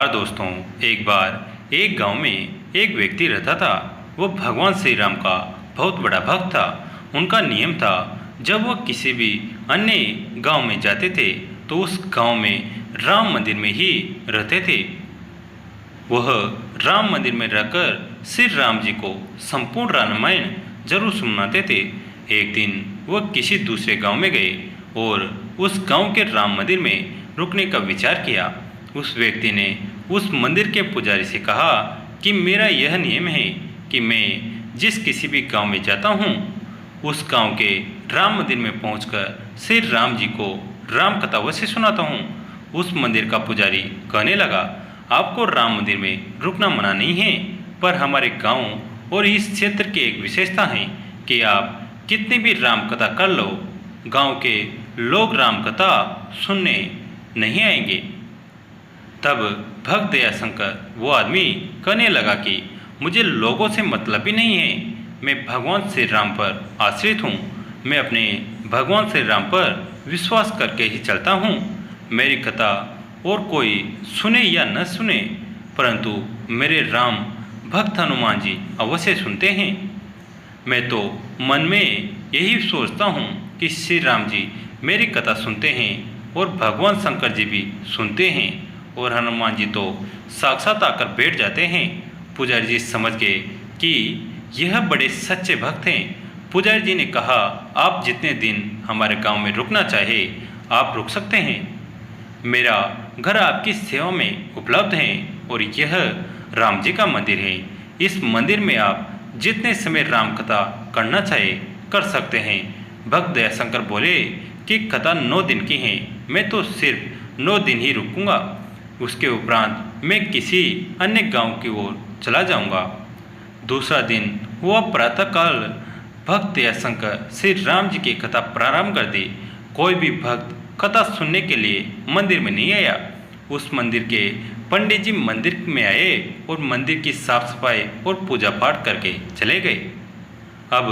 दोस्तों, एक बार एक गांव में एक व्यक्ति रहता था। वो भगवान श्री राम का बहुत बड़ा भक्त था। उनका नियम था, जब वह किसी भी अन्य गांव में जाते थे तो उस गांव में राम मंदिर में ही रहते थे। वह राम मंदिर में रहकर श्री राम जी को संपूर्ण रामायण जरूर सुनाते थे। एक दिन वह किसी दूसरे गांव में गए और उस गांव के राम मंदिर में रुकने का विचार किया। उस व्यक्ति ने उस मंदिर के पुजारी से कहा कि मेरा यह नियम है कि मैं जिस किसी भी गांव में जाता हूं, उस गांव के राम मंदिर में पहुंचकर श्री राम जी को राम कथा अवश्य सुनाता हूं। उस मंदिर का पुजारी कहने लगा, आपको राम मंदिर में रुकना मना नहीं है, पर हमारे गांव और इस क्षेत्र की एक विशेषता है कि आप कितनी भी राम कथा कर लो, गांव के लोग राम कथा सुनने नहीं आएंगे। तब भक्त दयाशंकर वो आदमी कहने लगा कि मुझे लोगों से मतलब ही नहीं है, मैं भगवान श्री राम पर आश्रित हूँ। मैं अपने भगवान श्री राम पर विश्वास करके ही चलता हूँ। मेरी कथा और कोई सुने या न सुने, परंतु मेरे राम भक्त हनुमान जी अवश्य सुनते हैं। मैं तो मन में यही सोचता हूँ कि श्री राम जी मेरी कथा सुनते हैं और भगवान शंकर जी भी सुनते हैं और हनुमान जी तो साक्षात आकर बैठ जाते हैं। पुजारी जी समझ गए कि यह बड़े सच्चे भक्त हैं। पुजारी जी ने कहा, आप जितने दिन हमारे गांव में रुकना चाहे आप रुक सकते हैं। मेरा घर आपकी सेवा में उपलब्ध है और यह राम जी का मंदिर है। इस मंदिर में आप जितने समय राम कथा करना चाहे कर सकते हैं। भक्त दयाशंकर बोले कि कथा 9 दिन की है, मैं तो सिर्फ 9 दिन ही रुकूंगा, उसके उपरांत मैं किसी अन्य गांव की ओर चला जाऊंगा। दूसरा दिन वह प्रातःकाल भक्त दयाशंकर श्री राम जी की कथा प्रारंभ कर दी। कोई भी भक्त कथा सुनने के लिए मंदिर में नहीं आया। उस मंदिर के पंडित जी मंदिर में आए और मंदिर की साफ सफाई और पूजा पाठ करके चले गए। अब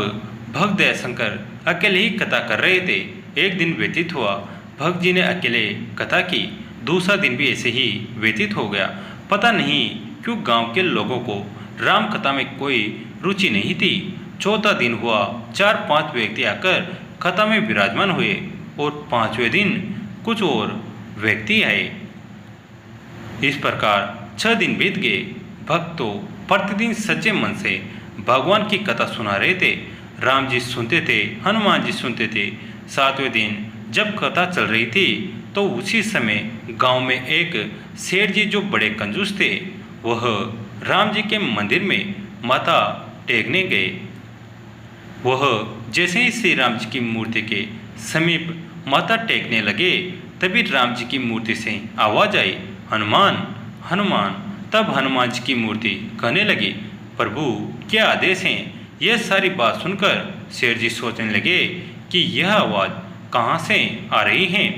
भक्त दयाशंकर अकेले ही कथा कर रहे थे। एक दिन व्यतीत हुआ, भक्त जी ने अकेले कथा की। दूसरा दिन भी ऐसे ही व्यतीत हो गया। पता नहीं क्यों गांव के लोगों को राम कथा में कोई रुचि नहीं थी। चौथा दिन हुआ, 4-5 व्यक्ति आकर कथा में विराजमान हुए और 5वें दिन कुछ और व्यक्ति आए। इस प्रकार 6 दिन बीत गए। भक्त तो प्रतिदिन सच्चे मन से भगवान की कथा सुना रहे थे। राम जी सुनते थे, हनुमान जी सुनते थे। 7वें दिन जब कथा चल रही थी तो उसी समय गांव में एक सेठ जी जो बड़े कंजूस थे, वह राम जी के मंदिर में माथा टेकने गए। वह जैसे ही श्री राम जी की मूर्ति के समीप माथा टेकने लगे, तभी राम जी की मूर्ति से आवाज आई, हनुमान हनुमान। तब हनुमान जी की मूर्ति कहने लगी, प्रभु क्या आदेश हैं। यह सारी बात सुनकर सेठ जी सोचने लगे कि यह आवाज़ कहाँ से आ रही है।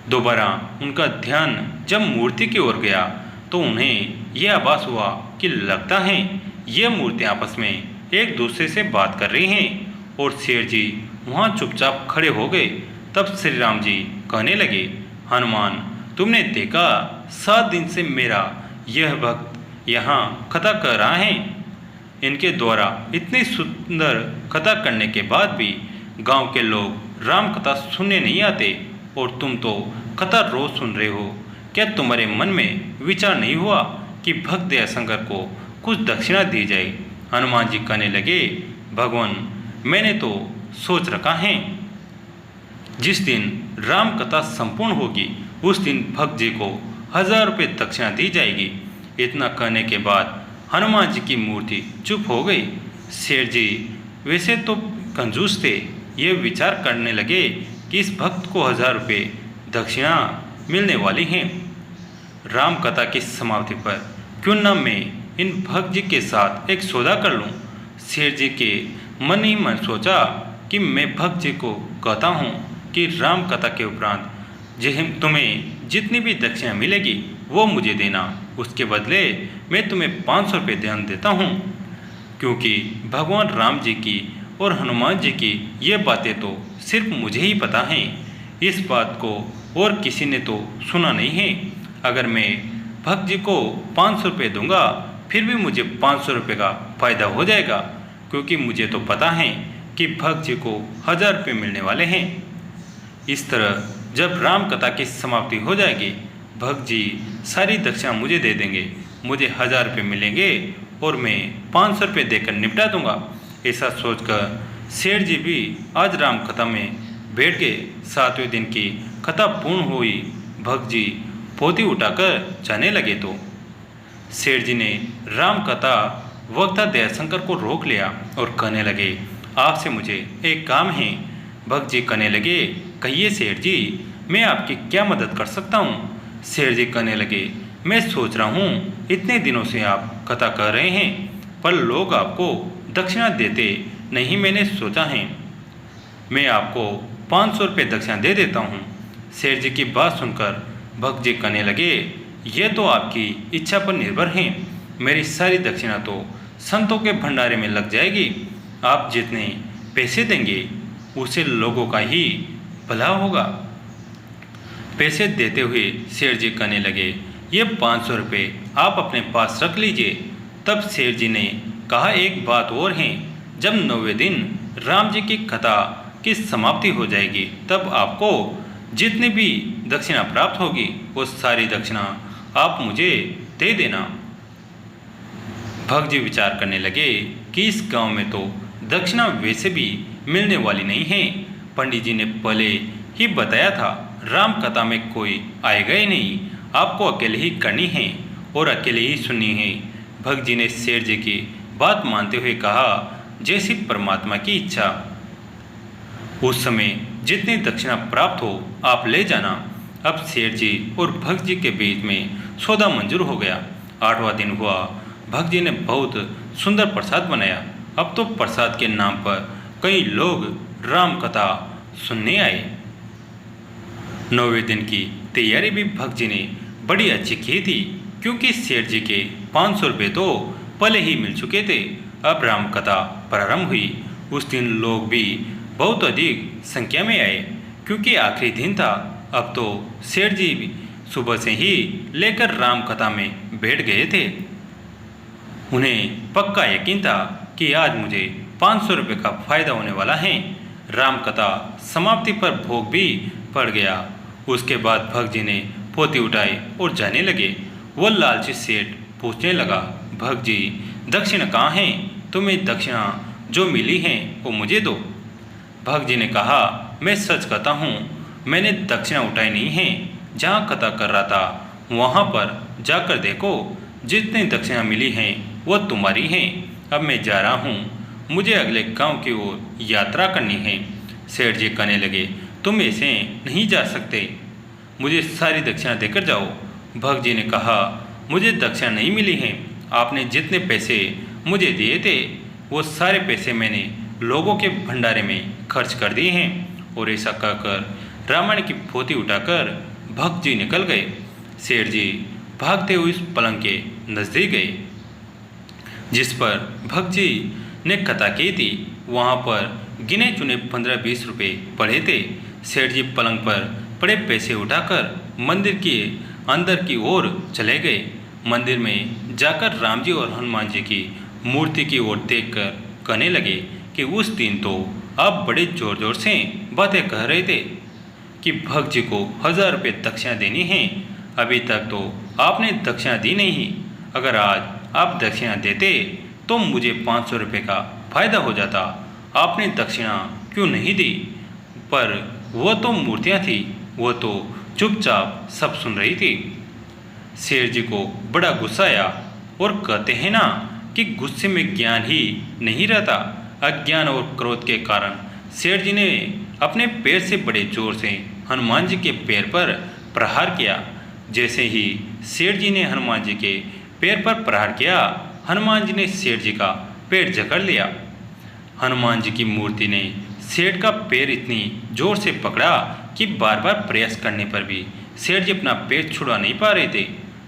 दोबारा उनका ध्यान जब मूर्ति की ओर गया तो उन्हें यह आभास हुआ कि लगता है ये मूर्तियाँ आपस में एक दूसरे से बात कर रही हैं और सेठ जी वहाँ चुपचाप खड़े हो गए। तब श्री राम जी कहने लगे, हनुमान तुमने देखा 7 दिन से मेरा यह भक्त यहाँ कथा कर रहा है। इनके द्वारा इतनी सुंदर कथा करने के बाद भी गांव के लोग राम कथा सुनने नहीं आते और तुम तो कथा रोज सुन रहे हो। क्या तुम्हारे मन में विचार नहीं हुआ कि भक्त दयाशंकर को कुछ दक्षिणा दी जाए। हनुमान जी कहने लगे, भगवान मैंने तो सोच रखा है, जिस दिन राम कथा संपूर्ण होगी उस दिन भक्त जी को 1000 रुपये दक्षिणा दी जाएगी। इतना कहने के बाद हनुमान जी की मूर्ति चुप हो गई। शेर जी वैसे तो कंजूस थे, ये विचार करने लगे कि इस भक्त को 1000 रुपये दक्षिणा मिलने वाली हैं। राम कथा की समाप्ति पर क्यों न मैं इन भक्त जी के साथ एक सौदा कर लूं। शेर जी के मन ही मन सोचा कि मैं भक्त जी को कहता हूं कि राम कथा के उपरांत तुम्हें जितनी भी दक्षिणा मिलेगी वो मुझे देना, उसके बदले मैं तुम्हें 500 रुपये ध्यान देता हूँ। क्योंकि भगवान राम जी की और हनुमान जी की ये बातें तो सिर्फ मुझे ही पता हैं। इस बात को और किसी ने तो सुना नहीं है। अगर मैं भक्त जी को 500 रुपये दूंगा, फिर भी मुझे 500 रुपये का फ़ायदा हो जाएगा, क्योंकि मुझे तो पता है कि भक्त जी को 1000 रुपये मिलने वाले हैं। इस तरह जब राम कथा की समाप्ति हो जाएगी, भक्त जी सारी दक्षिणा मुझे दे देंगे, मुझे 1000 रुपये मिलेंगे और मैं 500 रुपये देकर निपटा दूंगा। ऐसा सोचकर सेठ जी भी आज राम कथा में बैठ गए। 7वें दिन की कथा पूर्ण हुई। भक्त जी पोथी उठाकर जाने लगे तो सेठ जी ने राम कथा वक्ता दयाशंकर को रोक लिया और कहने लगे, आपसे मुझे एक काम है। भक्त जी कहने लगे, कहिए सेठ जी, मैं आपकी क्या मदद कर सकता हूँ। सेठ जी कहने लगे, मैं सोच रहा हूँ इतने दिनों से आप कथा कर रहे हैं पर लोग आपको दक्षिणा देते नहीं। मैंने सोचा है मैं आपको 500 रुपये दक्षिणा दे देता हूँ। सेठ जी की बात सुनकर भक्त जी कहने लगे, यह तो आपकी इच्छा पर निर्भर है। मेरी सारी दक्षिणा तो संतों के भंडारे में लग जाएगी। आप जितने पैसे देंगे उससे लोगों का ही भला होगा। पैसे देते हुए सेठ जी कहने लगे, ये 500 रुपये आप अपने पास रख लीजिए। तब सेठ जी ने कहा, एक बात और है, जब 9वें दिन राम जी की कथा की समाप्ति हो जाएगी तब आपको जितनी भी दक्षिणा प्राप्त होगी वो सारी दक्षिणा आप मुझे दे देना। भक्त जी विचार करने लगे कि इस गांव में तो दक्षिणा वैसे भी मिलने वाली नहीं है। पंडित जी ने पहले ही बताया था राम कथा में कोई आएगा ही नहीं, आपको अकेले ही करनी है और अकेले ही सुननी है। भक्त जी ने सेठ जी की बात मानते हुए कहा, जैसी परमात्मा की इच्छा। उस समय जितनी दक्षिणा प्राप्त हो आप ले जाना। अब सेठ जी और भक्त जी के बीच में सौदा मंजूर हो गया। 8वां दिन हुआ। भक्त जी ने बहुत सुंदर प्रसाद बनाया। अब तो प्रसाद के नाम पर कई लोग राम कथा सुनने आए। 9वें दिन की तैयारी भी भक्त जी ने बड़ी अच्छी की थी, क्योंकि सेठ जी के 500 रुपये तो पहले ही मिल चुके थे। अब राम कथा प्रारंभ हुई। उस दिन लोग भी बहुत अधिक संख्या में आए, क्योंकि आखिरी दिन था। अब तो सेठ जी भी सुबह से ही लेकर राम कथा में बैठ गए थे। उन्हें पक्का यकीन था कि आज मुझे 500 रुपये का फायदा होने वाला है। राम कथा समाप्ति पर भोग भी पड़ गया। उसके बाद भक्त जी ने पोथी उठाई और जाने लगे। वो लालची सेठ पूछने लगा, भक्त जी दक्षिणा कहाँ है? तुम्हें दक्षिणा जो मिली है वो मुझे दो। भक्त जी ने कहा, मैं सच कहता हूँ, मैंने दक्षिणा उठाई नहीं है। जहाँ कथा कर रहा था वहाँ पर जाकर देखो, जितनी दक्षिणा मिली है वो तुम्हारी है। अब मैं जा रहा हूँ, मुझे अगले गांव की ओर यात्रा करनी है। सेठ जी कहने लगे, तुम ऐसे नहीं जा सकते, मुझे सारी दक्षिणा देकर जाओ। भक्त जी ने कहा, मुझे दक्षिणा नहीं मिली है। आपने जितने पैसे मुझे दिए थे वो सारे पैसे मैंने लोगों के भंडारे में खर्च कर दिए हैं। और ऐसा कहकर रामायण की पोथी उठाकर भक्त जी निकल गए। सेठ जी भागते हुए उस पलंग के नजदीक गए जिस पर भक्त जी ने कथा की थी। वहाँ पर गिने चुने 15-20 रुपये पड़े थे। सेठ जी पलंग पर पड़े पैसे उठाकर मंदिर के अंदर की ओर चले गए। मंदिर में जाकर राम जी और हनुमान जी की मूर्ति की ओर देखकर कहने लगे कि उस दिन तो आप बड़े जोर जोर से बातें कह रहे थे कि भक्त जी को 1000 रुपये दक्षिणा देनी है। अभी तक तो आपने दक्षिणा दी नहीं। अगर आज आप दक्षिणा देते तो मुझे 500 रुपये का फायदा हो जाता। आपने दक्षिणा क्यों नहीं दी? पर वह तो मूर्तियाँ थी, वो तो चुपचाप सब सुन रही थी। शेर जी को बड़ा गुस्सा आया और कहते हैं ना कि गुस्से में ज्ञान ही नहीं रहता। अज्ञान और क्रोध के कारण शेर जी ने अपने पैर से बड़े जोर से हनुमान जी के पैर पर प्रहार किया। जैसे ही शेर जी ने हनुमान जी के पैर पर प्रहार किया, हनुमान जी ने शेर जी का पैर जकड़ लिया। हनुमान जी की मूर्ति ने शेर का पैर इतनी जोर से पकड़ा कि बार बार प्रयास करने पर भी शेर जी अपना पैर छुड़ा नहीं पा रहे थे।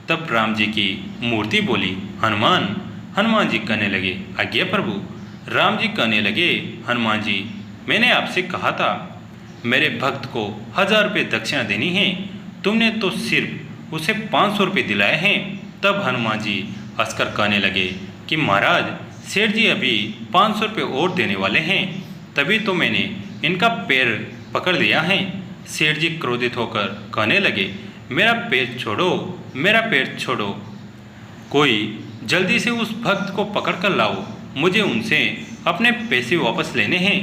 तब राम जी की मूर्ति बोली, हनुमान। हनुमान जी कहने लगे, आज्ञा प्रभु। राम जी कहने लगे, हनुमान जी, मैंने आपसे कहा था मेरे भक्त को 1000 रुपये दक्षिणा देनी है। तुमने तो सिर्फ उसे 500 रुपये दिलाए हैं। तब हनुमान जी हंसकर कहने लगे कि महाराज, सेठ जी अभी 500 रुपये और देने वाले हैं, तभी तो मैंने इनका पैर पकड़ लिया है। सेठ जी क्रोधित होकर कहने लगे, मेरा पैर छोड़ो, मेरा पैर छोड़ो, कोई जल्दी से उस भक्त को पकड़ कर लाओ, मुझे उनसे अपने पैसे वापस लेने हैं।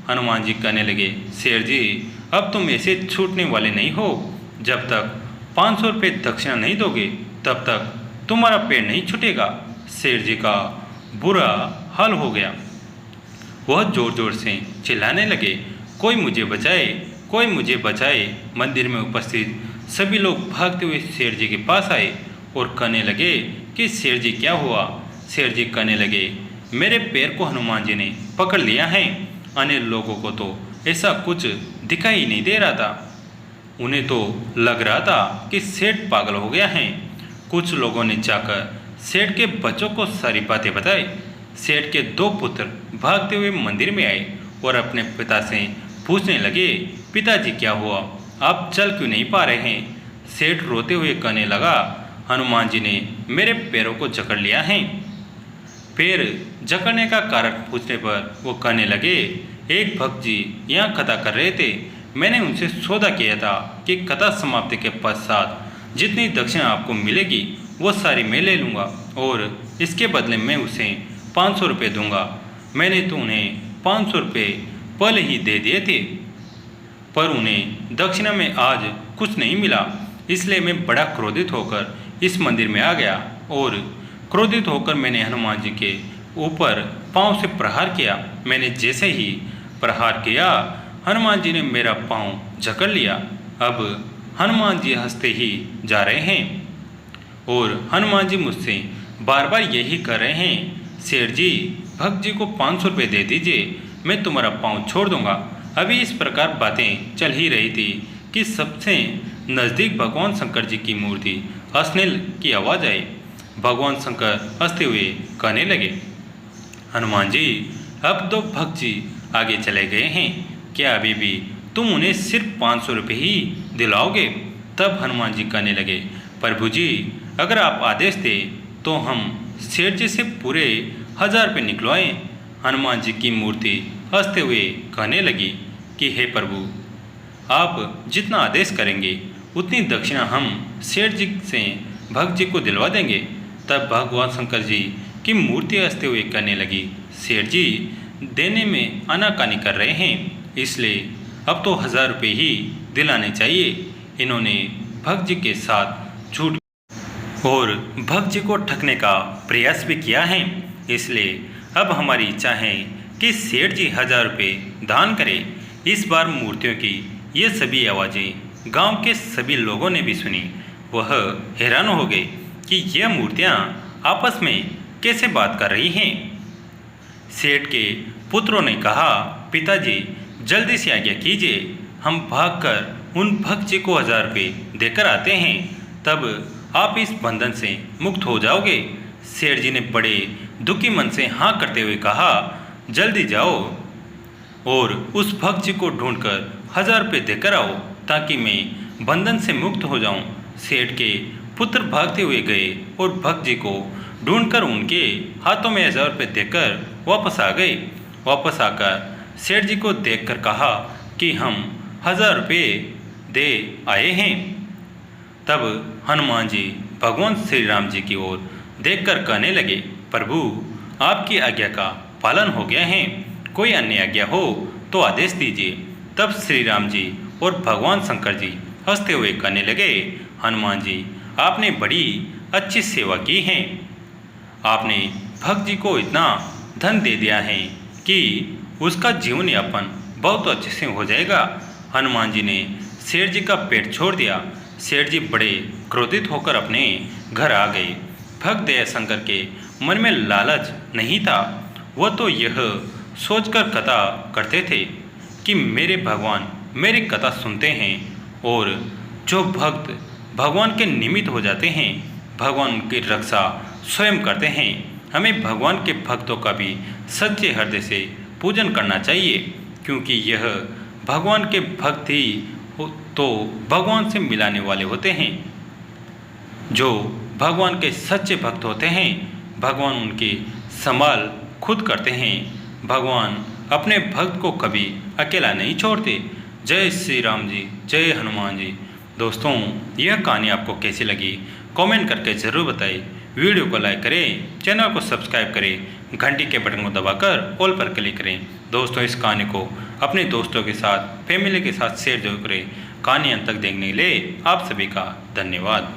हनुमान जी कहने लगे, शेर जी, अब तुम ऐसे छूटने वाले नहीं हो। जब तक 500 रुपये दक्षिणा नहीं दोगे तब तक तुम्हारा पैर नहीं छूटेगा। शेर जी का बुरा हाल हो गया। वह जोर जोर से चिल्लाने लगे, कोई मुझे बचाए, कोई मुझे बचाए। मंदिर में उपस्थित सभी लोग भागते हुए शेर जी के पास आए और कहने लगे कि शेर जी क्या हुआ। शेर जी कहने लगे, मेरे पैर को हनुमान जी ने पकड़ लिया है। अन्य लोगों को तो ऐसा कुछ दिखाई नहीं दे रहा था, उन्हें तो लग रहा था कि सेठ पागल हो गया है। कुछ लोगों ने जाकर सेठ के बच्चों को सारी बातें बताई। सेठ के 2 पुत्र भागते हुए मंदिर में आए और अपने पिता से पूछने लगे, पिताजी क्या हुआ, आप चल क्यों नहीं पा रहे हैं। सेठ रोते हुए कहने लगा, हनुमान जी ने मेरे पैरों को जकड़ लिया है। पैर जकड़ने का कारण पूछने पर वो कहने लगे, एक भक्त जी यहाँ कथा कर रहे थे, मैंने उनसे सौदा किया था कि कथा समाप्ति के पश्चात जितनी दक्षिणा आपको मिलेगी वो सारी मैं ले लूँगा और इसके बदले में उसे 500 रुपये दूंगा। मैंने तो उन्हें 500 रुपये पहले ही दे दिए थे, पर उन्हें दक्षिणा में आज कुछ नहीं मिला, इसलिए मैं बड़ा क्रोधित होकर इस मंदिर में आ गया और क्रोधित होकर मैंने हनुमान जी के ऊपर पाँव से प्रहार किया। मैंने जैसे ही प्रहार किया, हनुमान जी ने मेरा पाँव जकड़ लिया। अब हनुमान जी हंसते ही जा रहे हैं और हनुमान जी मुझसे बार बार यही कर रहे हैं, सेठ जी, भक्त जी को 500 रुपये दे दीजिए, मैं तुम्हारा पाँव छोड़ दूंगा। अभी इस प्रकार बातें चल ही रही थी कि सबसे नज़दीक भगवान शंकर जी की मूर्ति हंसने की आवाज़ आई। भगवान शंकर हंसते हुए कहने लगे, हनुमान जी, अब तो भक्त जी आगे चले गए हैं, क्या अभी भी तुम उन्हें सिर्फ 500 रुपये ही दिलाओगे। तब हनुमान जी कहने लगे, प्रभु जी, अगर आप आदेश दें तो हम सेठ जी से पूरे 1000 रुपये निकलवाएं। हनुमान जी की मूर्ति हंसते हुए कहने लगी कि हे प्रभु, आप जितना आदेश करेंगे उतनी दक्षिणा हम सेठ जी से भक्त जी को दिलवा देंगे। तब भगवान शंकर जी की मूर्ति हंसते हुए कहने लगी, सेठ जी देने में आनाकानी कर रहे हैं, इसलिए अब तो 1000 रुपये ही दिलाने चाहिए। इन्होंने भक्त जी के साथ झूठ और भक्त जी को ठगने का प्रयास भी किया है, इसलिए अब हमारी इच्छा है कि सेठ जी 1000 रुपये दान करें। इस बार मूर्तियों की ये सभी आवाज़ें गांव के सभी लोगों ने भी सुनी। वह हैरान हो गए कि यह मूर्तियां आपस में कैसे बात कर रही हैं। सेठ के पुत्रों ने कहा, पिताजी जल्दी से आज्ञा कीजिए, हम भागकर उन भक्त जी को 1000 रुपये देकर आते हैं, तब आप इस बंधन से मुक्त हो जाओगे। सेठ जी ने बड़े दुखी मन से हाँ करते हुए कहा, जल्दी जाओ और उस भक्त जी को ढूंढकर 1000 रुपये देकर आओ ताकि मैं बंधन से मुक्त हो जाऊं। सेठ के पुत्र भागते हुए गए और भक्त जी को ढूंढकर उनके हाथों में 1000 रुपये देकर वापस आ गए। वापस आकर सेठ जी को देखकर कहा कि हम 1000 रुपये दे आए हैं। तब हनुमान जी भगवान श्री राम जी की ओर देखकर कहने लगे, प्रभु, आपकी आज्ञा का पालन हो गया है, कोई अन्य आज्ञा हो तो आदेश दीजिए। तब श्री राम जी और भगवान शंकर जी हंसते हुए कहने लगे, हनुमान जी, आपने बड़ी अच्छी सेवा की है, आपने भक्त जी को इतना धन दे दिया है कि उसका जीवन यापन बहुत अच्छे से हो जाएगा। हनुमान जी ने सेठ जी का पेट छोड़ दिया। सेठ जी बड़े क्रोधित होकर अपने घर आ गए। भक्त दया शंकर के मन में लालच नहीं था, वह तो यह सोचकर कथा करते थे कि मेरे भगवान मेरी कथा सुनते हैं और जो भक्त भगवान के निमित्त हो जाते हैं, भगवान की रक्षा स्वयं करते हैं। हमें भगवान के भक्तों का भी सच्चे हृदय से पूजन करना चाहिए, क्योंकि यह भगवान के भक्त ही तो भगवान से मिलाने वाले होते हैं। जो भगवान के सच्चे भक्त होते हैं भगवान उनकी संभाल खुद करते हैं। भगवान अपने भक्त को कभी अकेला नहीं छोड़ते। जय श्री राम जी, जय हनुमान जी। दोस्तों, यह कहानी आपको कैसी लगी कमेंट करके ज़रूर बताइए। वीडियो को लाइक करें, चैनल को सब्सक्राइब करें, घंटी के बटन को दबाकर ऑल पर क्लिक करें। दोस्तों, इस कहानी को अपने दोस्तों के साथ, फैमिली के साथ शेयर जरूर करें। कहानी अंत तक देखने के लिए आप सभी का धन्यवाद।